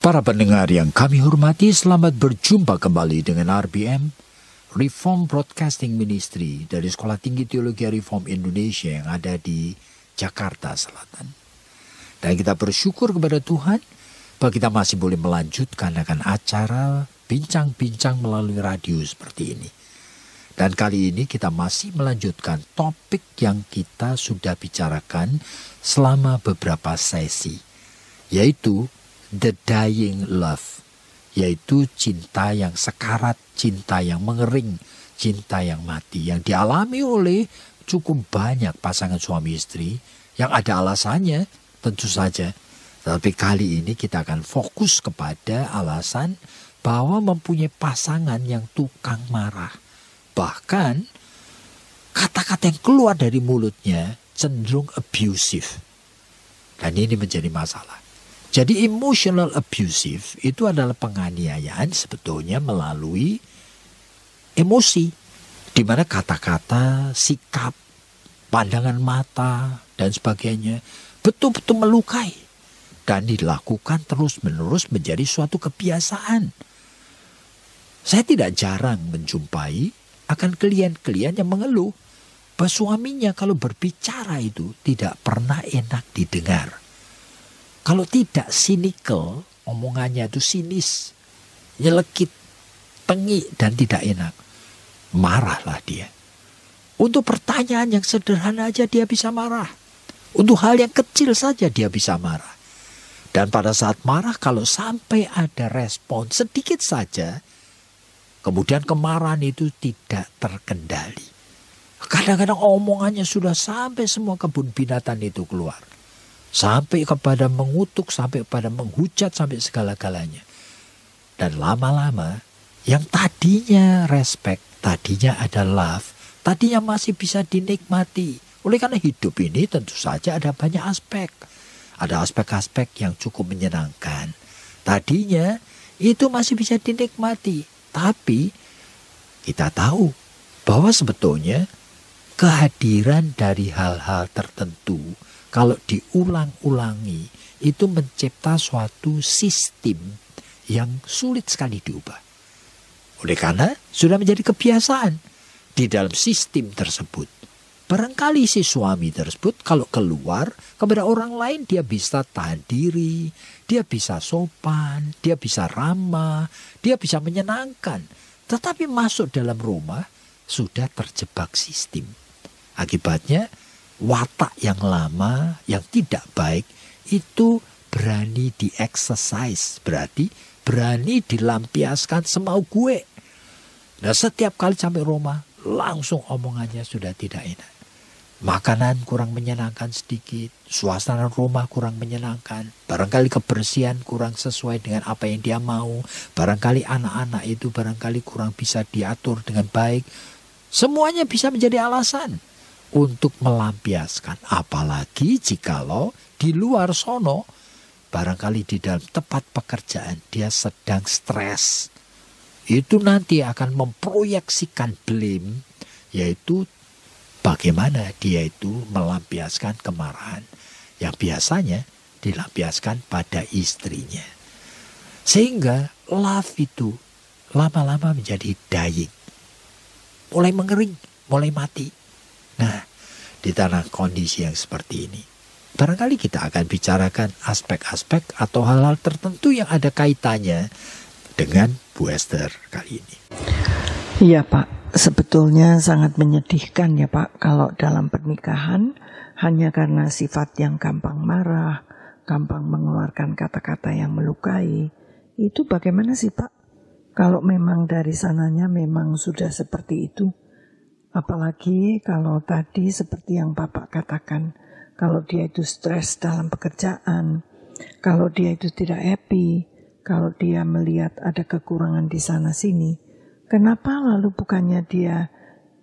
Para pendengar yang kami hormati, selamat berjumpa kembali dengan RBM, Reform Broadcasting Ministry dari Sekolah Tinggi Teologi Reform Indonesia yang ada di Jakarta Selatan. Dan kita bersyukur kepada Tuhan bahwa kita masih boleh melanjutkan akan acara bincang-bincang melalui radio seperti ini. Dan kali ini kita masih melanjutkan topik yang kita sudah bicarakan selama beberapa sesi, yaitu The Dying Love, yaitu cinta yang sekarat, cinta yang mengering, cinta yang mati, yang dialami oleh cukup banyak pasangan suami istri, yang ada alasannya tentu saja. Tapi kali ini kita akan fokus kepada alasan bahwa mempunyai pasangan yang tukang marah. Bahkan kata-kata yang keluar dari mulutnya cenderung abusive. Dan ini menjadi masalah. Jadi emotional abusive itu adalah penganiayaan sebetulnya melalui emosi. Di mana kata-kata, sikap, pandangan mata, dan sebagainya betul-betul melukai. Dan dilakukan terus-menerus menjadi suatu kebiasaan. Saya tidak jarang menjumpai akan klien-klien yang mengeluh bahwa suaminya kalau berbicara itu tidak pernah enak didengar. Kalau tidak cynical, omongannya itu sinis, nyelekit, tengik, dan tidak enak. Marahlah dia. Untuk pertanyaan yang sederhana aja dia bisa marah. Untuk hal yang kecil saja dia bisa marah. Dan pada saat marah, kalau sampai ada respon sedikit saja, kemudian kemarahan itu tidak terkendali. Kadang-kadang omongannya sudah sampai semua kebun binatang itu keluar. Sampai kepada mengutuk, sampai kepada menghujat, sampai segala-galanya. Dan lama-lama, yang tadinya respect, tadinya ada love, tadinya masih bisa dinikmati. Oleh karena hidup ini tentu saja ada banyak aspek. Ada aspek-aspek yang cukup menyenangkan. Tadinya itu masih bisa dinikmati. Tapi kita tahu bahwa sebetulnya kehadiran dari hal-hal tertentu kalau diulang-ulangi, itu mencipta suatu sistem yang sulit sekali diubah. Oleh karena sudah menjadi kebiasaan di dalam sistem tersebut. Barangkali si suami tersebut kalau keluar kepada orang lain dia bisa tahan diri, dia bisa sopan, dia bisa ramah, dia bisa menyenangkan. Tetapi masuk dalam rumah sudah terjebak sistem. Akibatnya watak yang lama, yang tidak baik, itu berani di-exercise. Berarti berani dilampiaskan semau gue. Nah setiap kali sampai rumah, langsung omongannya sudah tidak enak. Makanan kurang menyenangkan sedikit, suasana rumah kurang menyenangkan. Barangkali kebersihan kurang sesuai dengan apa yang dia mau. Barangkali anak-anak itu barangkali kurang bisa diatur dengan baik. Semuanya bisa menjadi alasan untuk melampiaskan. Apalagi jikalau di luar sono, barangkali di dalam tempat pekerjaan dia sedang stres. Itu nanti akan memproyeksikan blame, yaitu bagaimana dia itu melampiaskan kemarahan yang biasanya dilampiaskan pada istrinya. Sehingga love itu lama-lama menjadi dying. Mulai mengering, mulai mati. Nah, di tanah kondisi yang seperti ini, barangkali kita akan bicarakan aspek-aspek atau hal-hal tertentu yang ada kaitannya dengan Bu Esther kali ini. Iya Pak, sebetulnya sangat menyedihkan ya Pak, kalau dalam pernikahan hanya karena sifat yang gampang marah, gampang mengeluarkan kata-kata yang melukai. Itu bagaimana sih Pak? Kalau memang dari sananya memang sudah seperti itu. Apalagi kalau tadi seperti yang Bapak katakan, kalau dia itu stres dalam pekerjaan, kalau dia itu tidak happy, Kalau dia melihat ada kekurangan di sana sini, kenapa lalu bukannya dia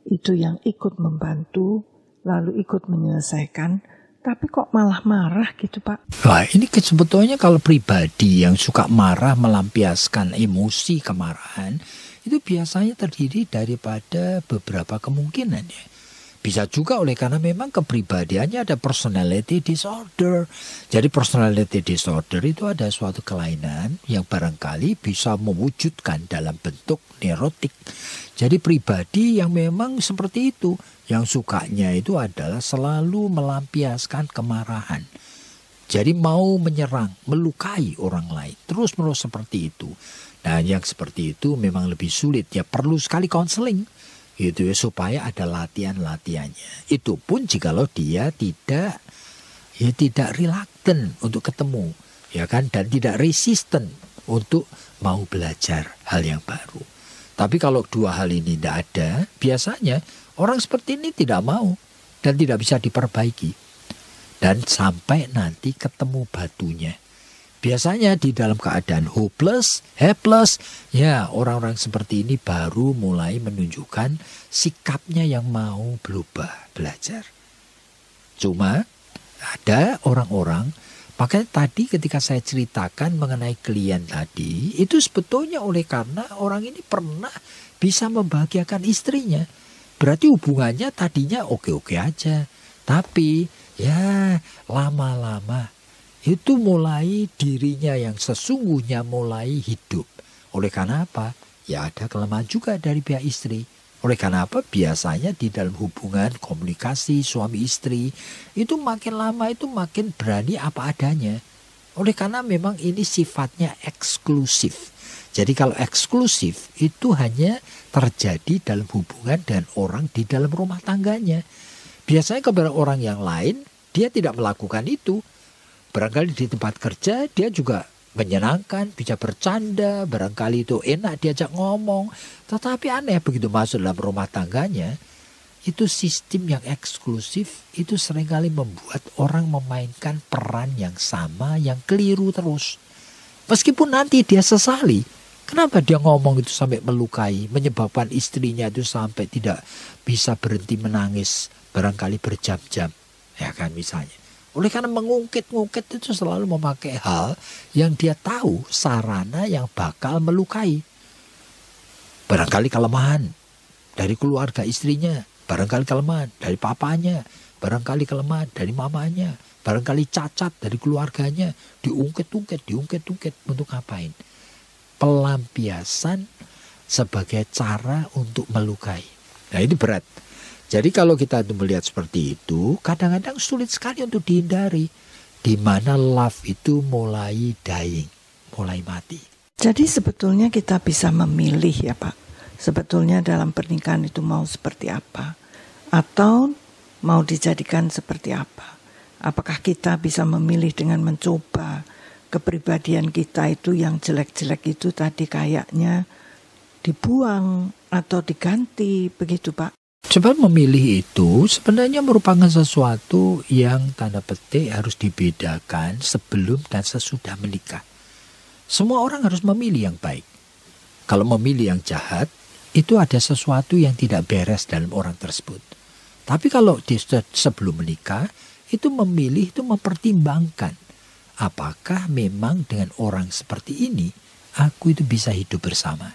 itu yang ikut membantu, lalu ikut menyelesaikan, tapi kok malah marah gitu Pak? Wah, ini sebetulnya kalau pribadi yang suka marah melampiaskan emosi kemarahan, itu biasanya terdiri daripada beberapa kemungkinan ya. Bisa juga oleh karena memang kepribadiannya ada personality disorder. Jadi personality disorder itu ada suatu kelainan yang barangkali bisa mewujudkan dalam bentuk neurotik. Jadi pribadi yang memang seperti itu, yang sukanya itu adalah selalu melampiaskan kemarahan. Jadi mau menyerang, melukai orang lain, terus-menerus seperti itu. Nah yang seperti itu memang lebih sulit, ya perlu sekali konseling. Gitu ya, supaya ada latihan-latihannya. Itu pun jikalau dia tidak reluctant untuk ketemu, ya kan, dan tidak resisten untuk mau belajar hal yang baru. Tapi kalau dua hal ini tidak ada, biasanya orang seperti ini tidak mau dan tidak bisa diperbaiki. Dan sampai nanti ketemu batunya. Biasanya di dalam keadaan hopeless, helpless, ya orang-orang seperti ini baru mulai menunjukkan sikapnya yang mau berubah, belajar. Cuma ada orang-orang, makanya tadi ketika saya ceritakan mengenai klien tadi, itu sebetulnya oleh karena orang ini pernah bisa membahagiakan istrinya. Berarti hubungannya tadinya oke-oke aja. Tapi ya lama-lama itu mulai dirinya yang sesungguhnya mulai hidup. Oleh karena apa? Ya ada kelemahan juga dari pihak istri. Oleh karena apa? Biasanya di dalam hubungan komunikasi suami istri itu makin lama itu makin berani apa adanya. Oleh karena memang ini sifatnya eksklusif. Jadi kalau eksklusif itu hanya terjadi dalam hubungan dan orang di dalam rumah tangganya. Biasanya kepada orang yang lain dia tidak melakukan itu. Barangkali di tempat kerja dia juga menyenangkan, bisa bercanda, barangkali itu enak diajak ngomong. Tetapi aneh begitu masuk dalam rumah tangganya, itu sistem yang eksklusif itu seringkali membuat orang memainkan peran yang sama, yang keliru terus. Meskipun nanti dia sesali, kenapa dia ngomong itu sampai melukai, menyebabkan istrinya itu sampai tidak bisa berhenti menangis, barangkali berjam-jam, ya kan misalnya. Oleh karena mengungkit-ungkit itu selalu memakai hal yang dia tahu sarana yang bakal melukai. Barangkali kelemahan dari keluarga istrinya, barangkali kelemahan dari papanya, barangkali kelemahan dari mamanya, barangkali cacat dari keluarganya, diungkit-ungkit untuk ngapain? Pelampiasan sebagai cara untuk melukai. Nah ini berat. Jadi kalau kita melihat seperti itu, kadang-kadang sulit sekali untuk dihindari. Di mana love itu mulai dying, mulai mati. Jadi sebetulnya kita bisa memilih ya Pak. Sebetulnya dalam pernikahan itu mau seperti apa. Atau mau dijadikan seperti apa. Apakah kita bisa memilih dengan mencoba kepribadian kita itu yang jelek-jelek itu tadi kayaknya dibuang atau diganti, begitu Pak? Sebab memilih itu sebenarnya merupakan sesuatu yang tanda petik harus dibedakan sebelum dan sesudah menikah. Semua orang harus memilih yang baik. Kalau memilih yang jahat, itu ada sesuatu yang tidak beres dalam orang tersebut. Tapi kalau sebelum menikah, itu memilih itu mempertimbangkan. Apakah memang dengan orang seperti ini, aku itu bisa hidup bersama.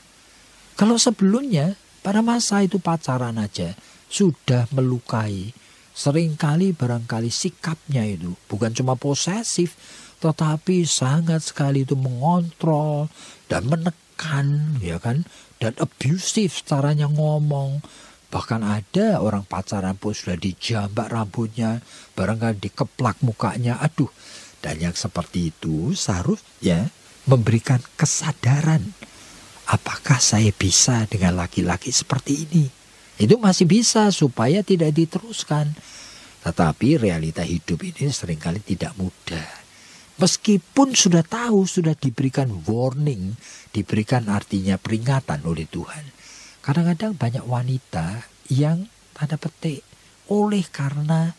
Kalau sebelumnya, pada masa itu pacaran aja sudah melukai. Seringkali barangkali sikapnya itu bukan cuma posesif, tetapi sangat sekali itu mengontrol dan menekan, ya kan, dan abusif caranya ngomong. Bahkan ada orang pacaran pun sudah dijambak rambutnya, barangkali dikeplak mukanya, aduh. Dan yang seperti itu seharusnya memberikan kesadaran. Apakah saya bisa dengan laki-laki seperti ini? Itu masih bisa supaya tidak diteruskan. Tetapi realita hidup ini seringkali tidak mudah. Meskipun sudah tahu, sudah diberikan warning, diberikan artinya peringatan oleh Tuhan. Kadang-kadang banyak wanita yang tanda petik oleh karena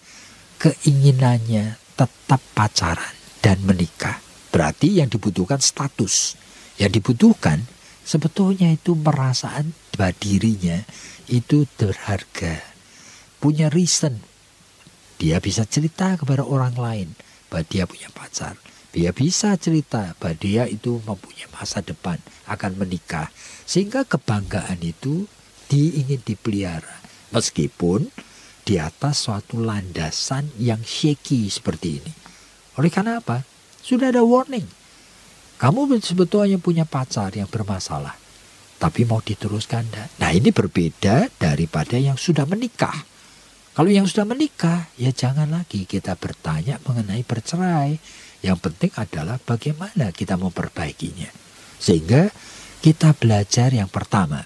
keinginannya tetap pacaran dan menikah. Berarti yang dibutuhkan status. Yang dibutuhkan sebetulnya itu perasaan bahwa dirinya itu berharga, punya reason. Dia bisa cerita kepada orang lain bahwa dia punya pacar. Dia bisa cerita bahwa dia itu mempunyai masa depan, akan menikah. Sehingga kebanggaan itu ingin dipelihara. Meskipun di atas suatu landasan yang shaky seperti ini. Oleh karena apa? Sudah ada warning. Kamu sebetulnya punya pacar yang bermasalah. Tapi mau diteruskan enggak? Nah, ini berbeda daripada yang sudah menikah. Kalau yang sudah menikah, ya jangan lagi kita bertanya mengenai bercerai. Yang penting adalah bagaimana kita memperbaikinya. Sehingga kita belajar yang pertama,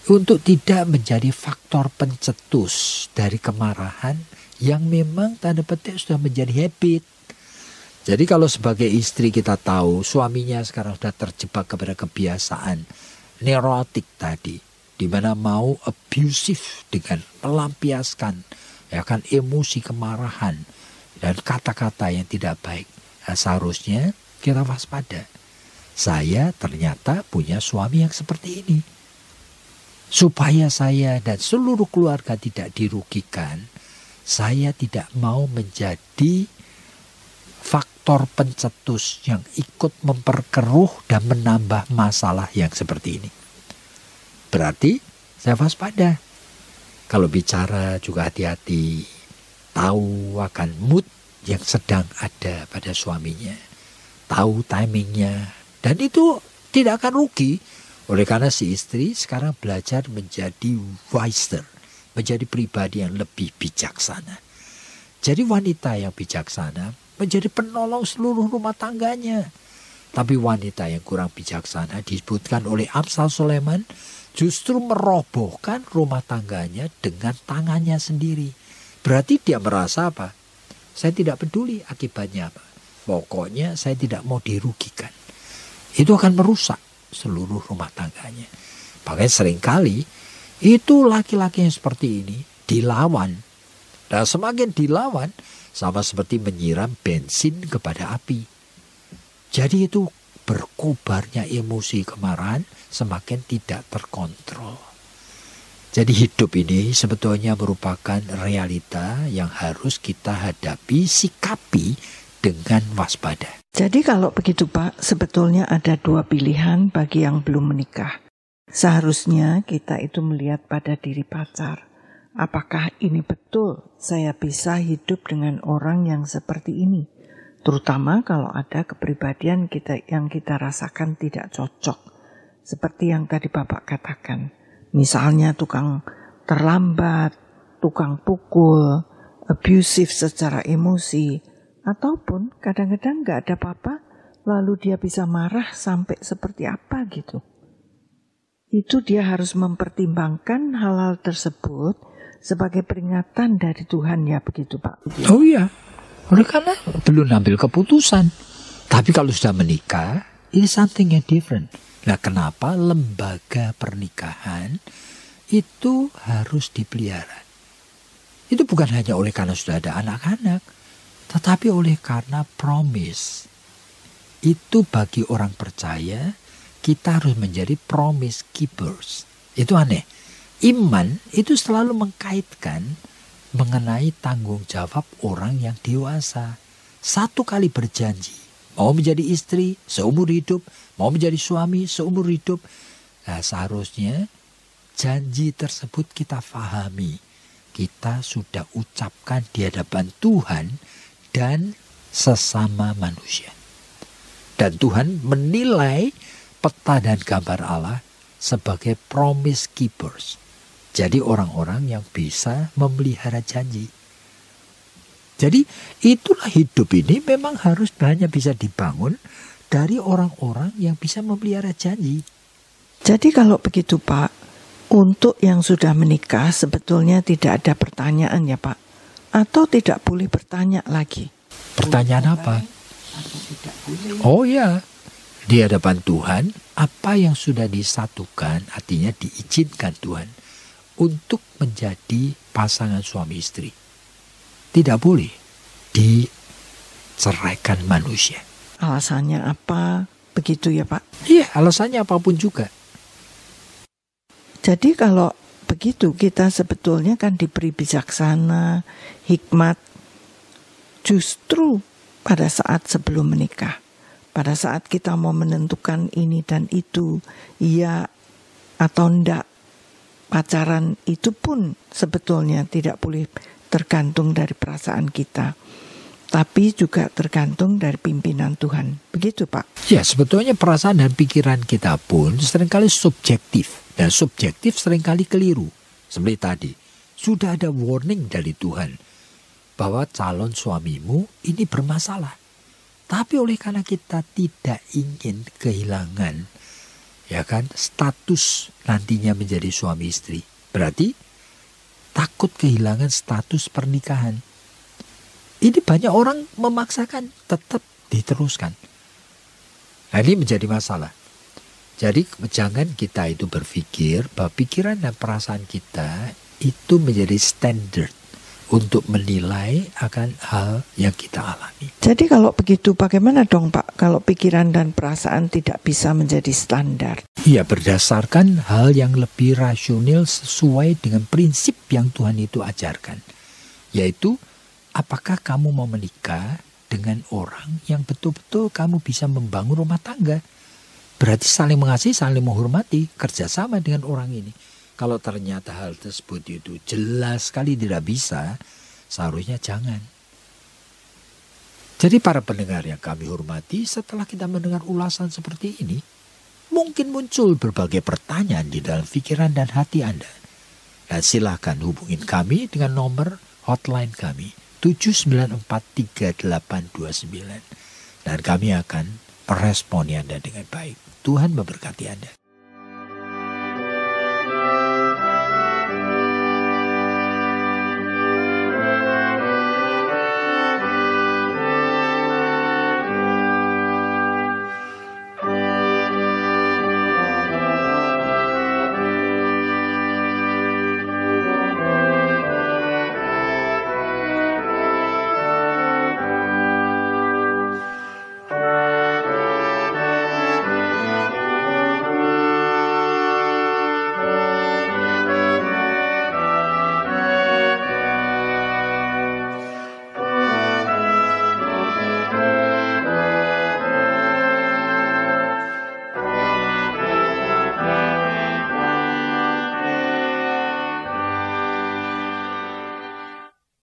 untuk tidak menjadi faktor pencetus dari kemarahan yang memang tanda petik sudah menjadi habit. Jadi kalau sebagai istri kita tahu suaminya sekarang sudah terjebak kepada kebiasaan neurotik tadi, di mana mau abusive dengan melampiaskan emosi kemarahan dan kata-kata yang tidak baik. Nah, seharusnya kita waspada. Saya ternyata punya suami yang seperti ini. Supaya saya dan seluruh keluarga tidak dirugikan, saya tidak mau menjadi faktor pencetus yang ikut memperkeruh dan menambah masalah yang seperti ini. Berarti saya waspada. Kalau bicara juga hati-hati. Tahu akan mood yang sedang ada pada suaminya. Tahu timingnya. Dan itu tidak akan rugi. Oleh karena si istri sekarang belajar menjadi wiser. Menjadi pribadi yang lebih bijaksana. Jadi wanita yang bijaksana menjadi penolong seluruh rumah tangganya. Tapi wanita yang kurang bijaksana disebutkan oleh Amsal Sulaiman justru merobohkan rumah tangganya dengan tangannya sendiri. Berarti dia merasa apa? Saya tidak peduli akibatnya apa. Pokoknya saya tidak mau dirugikan. Itu akan merusak seluruh rumah tangganya. Makanya seringkali itu laki-laki yang seperti ini dilawan. Dan semakin dilawan sama seperti menyiram bensin kepada api. Jadi itu berkobarnya emosi kemarahan semakin tidak terkontrol. Jadi hidup ini sebetulnya merupakan realita yang harus kita hadapi, sikapi dengan waspada. Jadi kalau begitu Pak, sebetulnya ada dua pilihan bagi yang belum menikah. Seharusnya kita itu melihat pada diri pacar. Apakah ini betul saya bisa hidup dengan orang yang seperti ini? Terutama kalau ada kepribadian yang kita rasakan tidak cocok. Seperti yang tadi Bapak katakan. Misalnya tukang terlambat, tukang pukul, abusive secara emosi. Ataupun kadang-kadang gak ada apa-apa, lalu dia bisa marah sampai seperti apa gitu. Itu dia harus mempertimbangkan hal-hal tersebut sebagai peringatan dari Tuhan, ya begitu Pak? Oh iya, oleh karena belum ambil keputusan. Tapi kalau sudah menikah, ini something yang different. Nah, kenapa lembaga pernikahan itu harus dipelihara? Itu bukan hanya oleh karena sudah ada anak-anak, tetapi oleh karena promise. Itu bagi orang percaya, kita harus menjadi promise keepers. Itu aneh. Iman itu selalu mengkaitkan mengenai tanggung jawab orang yang dewasa. Satu kali berjanji, mau menjadi istri seumur hidup, mau menjadi suami seumur hidup. Nah, seharusnya janji tersebut kita fahami. Kita sudah ucapkan di hadapan Tuhan dan sesama manusia. Dan Tuhan menilai peta dan gambar Allah sebagai promise keepers. Jadi orang-orang yang bisa memelihara janji. Jadi itulah hidup ini memang harus banyak bisa dibangun dari orang-orang yang bisa memelihara janji. Jadi kalau begitu Pak, untuk yang sudah menikah sebetulnya tidak ada pertanyaan ya Pak? Atau tidak boleh bertanya lagi? Pertanyaan apa? Oh ya, di hadapan Tuhan, apa yang sudah disatukan artinya diizinkan Tuhan untuk menjadi pasangan suami istri. Tidak boleh diceraikan manusia. Alasannya apa? Begitu ya Pak? Iya, alasannya apapun juga. Jadi kalau begitu kita sebetulnya kan diberi bijaksana, hikmat justru pada saat sebelum menikah. Pada saat kita mau menentukan ini dan itu, iya atau enggak, pacaran itu pun sebetulnya tidak boleh tergantung dari perasaan kita, tapi juga tergantung dari pimpinan Tuhan. Begitu Pak? Ya, sebetulnya perasaan dan pikiran kita pun seringkali subjektif. Dan subjektif seringkali keliru. Seperti tadi, sudah ada warning dari Tuhan bahwa calon suamimu ini bermasalah. Tapi oleh karena kita tidak ingin kehilangan, ya kan, status nantinya menjadi suami istri. Berarti takut kehilangan status pernikahan. Ini banyak orang memaksakan tetap diteruskan. Nah, ini menjadi masalah. Jadi jangan kita itu berpikir bahwa pikiran dan perasaan kita itu menjadi standar untuk menilai akan hal yang kita alami. Jadi kalau begitu bagaimana dong Pak kalau pikiran dan perasaan tidak bisa menjadi standar? Iya, berdasarkan hal yang lebih rasional sesuai dengan prinsip yang Tuhan itu ajarkan. Yaitu apakah kamu mau menikah dengan orang yang betul-betul kamu bisa membangun rumah tangga. Berarti saling mengasihi, saling menghormati, kerjasama dengan orang ini. Kalau ternyata hal tersebut itu jelas sekali tidak bisa, seharusnya jangan. Jadi para pendengar yang kami hormati, setelah kita mendengar ulasan seperti ini, mungkin muncul berbagai pertanyaan di dalam pikiran dan hati Anda. Dan silakan hubungin kami dengan nomor hotline kami 7943829 dan kami akan meresponi Anda dengan baik. Tuhan memberkati Anda.